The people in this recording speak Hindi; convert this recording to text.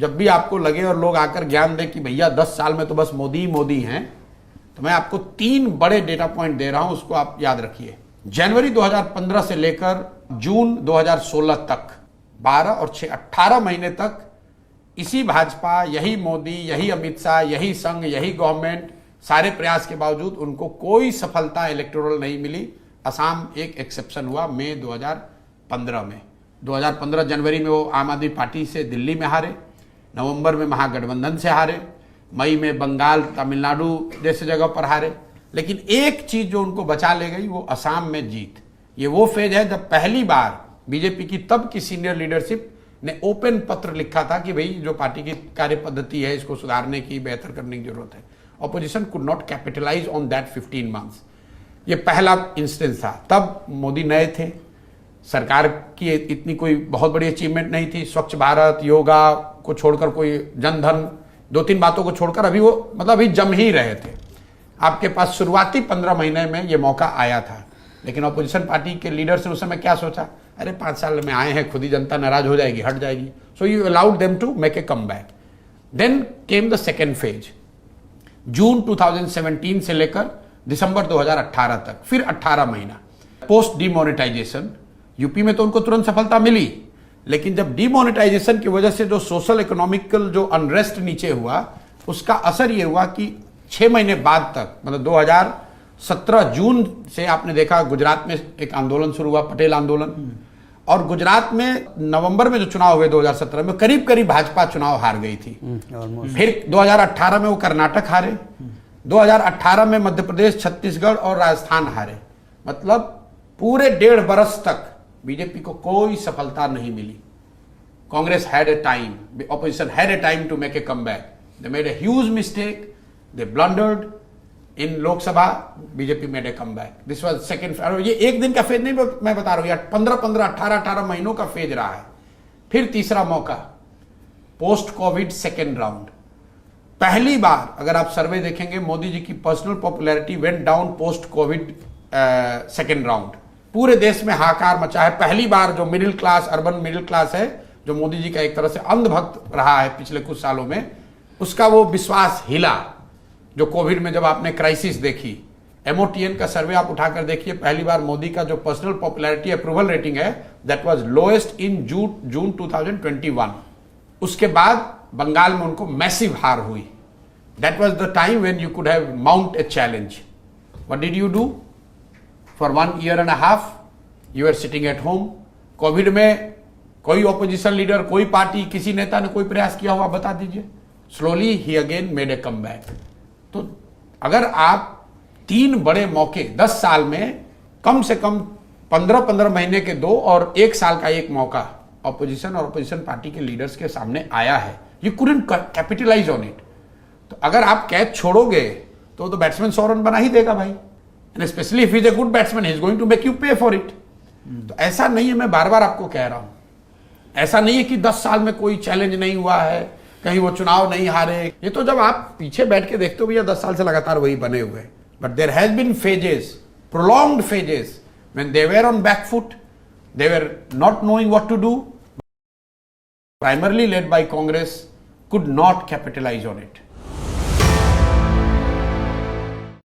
जब भी आपको लगे और लोग आकर ज्ञान दें कि भैया 10 साल में तो बस मोदी ही मोदी हैं, तो मैं आपको 3 बड़े डेटा पॉइंट दे रहा हूं, उसको आप याद रखिए। जनवरी 2015 से लेकर जून 2016 तक 12 और 6 18 महीने तक इसी भाजपा, यही मोदी, यही अमित शाह, यही संघ, यही गवर्नमेंट, सारे प्रयास के बावजूद उनको कोई सफलता इलेक्टोरल नहीं मिली। असम एक एक्सेप्शन हुआ मई 2015 में। 2015 जनवरी में वो आम आदमी पार्टी से दिल्ली में हारे, नवंबर में महागठबंधन से हारे, मई में बंगाल, तमिलनाडु जैसे जगह पर हारे। लेकिन एक चीज जो उनको बचा ले गई वो असम में जीत। ये वो फेज है जब पहली बार बीजेपी की तब की सीनियर लीडरशिप ने ओपन पत्र लिखा था कि भाई जो पार्टी की कार्य पद्धति है इसको सुधारने की, बेहतर करने की जरूरत है। Opposition could not capitalize on that 15 months. ये पहला इंस्टेंस था। तब मोदी नए थे, सरकार की इतनी कोई बहुत बड़ी अचीवमेंट नहीं थी। स्वच्छ भारत, योगा को छोड़कर, कोई जनधन, 2-3 बातों को छोड़कर अभी वो मतलब अभी जम ही रहे थे। आपके पास शुरुआती 15 महीने में ये मौका आया था, लेकिन ऑपोजिशन पार्टी के लीडर्स ने उस समय क्या सोचा, अरे 5 साल में आए हैं, खुद ही जनता नाराज हो जाएगी, हट जाएगी। So you allowed them to make a come back. Then came the second phase, June 2017 से लेकर दिसंबर 2018 तक, फिर 18 महीना पोस्ट डीमोनेटाइजेशन। यूपी में तो उनको तुरंत सफलता मिली, लेकिन जब डीमोनेटाइजेशन की वजह से जो सोशल इकोनॉमिकल जो अनरेस्ट नीचे हुआ, उसका असर ये हुआ कि 6 महीने बाद तक, मतलब 2017 जून से आपने देखा गुजरात में एक आंदोलन शुरू हुआ, पटेल आंदोलन। और गुजरात में नवंबर में जो चुनाव हुए 2017 में, करीब करीब भाजपा चुनाव हार गई थी। फिर 2018 में वो कर्नाटक हारे, 2018 में मध्य प्रदेश, छत्तीसगढ़ और राजस्थान हारे। मतलब पूरे 1.5 बरस तक बीजेपी को कोई सफलता नहीं मिली। Congress had a time, opposition had a time to make a comeback. They made a huge mistake, they blundered in Lok Sabha, BJP made a comeback. This was second. ये एक दिन का फेज नहीं मैं बता रहा हूं, 15-15, 18-18 महीनों का फेज रहा है। फिर तीसरा मौका, पोस्ट कोविड सेकेंड राउंड। पहली बार अगर आप सर्वे देखेंगे, मोदी जी की personal popularity went down post Covid second round. पूरे देश में हाहाकार मचा है। पहली बार जो middle class, urban middle class है, जो मोदी जी का एक तरह से अंधभक्त रहा है पिछले कुछ सालों में, उसका वो विश्वास हिला। जो कोविड में जब आपने क्राइसिस देखी, MOTN का सर्वे आप उठाकर देखिए, पहली बार मोदी का जो पर्सनल पॉपुलैरिटी अप्रूवल रेटिंग है, that was lowest in June 2021। उसके बाद बंगाल में उनको मैसिव हार हुई। That was the time when you could have mount a challenge. What did you do? For 1.5 years you are sitting at home. Covid में कोई ऑपोजिशन लीडर, कोई पार्टी, किसी नेता ने कोई प्रयास किया हुआ बता दीजिए। Slowly he again made a comeback. तो अगर आप 3 बड़े मौके 10 साल में, कम से कम 15-15 महीने के 2 और 1 साल का 1 मौका ऑपोजिशन और ऑपोजिशन पार्टी के लीडर्स के सामने आया है, you couldn't capitalize on it. तो अगर आप कैच छोड़ोगे तो बैट्समैन 100 रन बना ही देगा भाई। And specially if is a good batsman, he is going to make you pay for it. तो ऐसा नहीं है, मैं बार बार आपको कह रहा हूं, ऐसा नहीं है कि 10 साल में कोई चैलेंज नहीं हुआ है, कहीं वो चुनाव नहीं हारे। ये तो जब आप पीछे बैठ के देखते हो भैया 10 साल से लगातार वही बने हुए। But there has been phases, prolonged phases, when they were on back foot, they were not knowing what to do, primarily led by Congress, could not capitalize on it.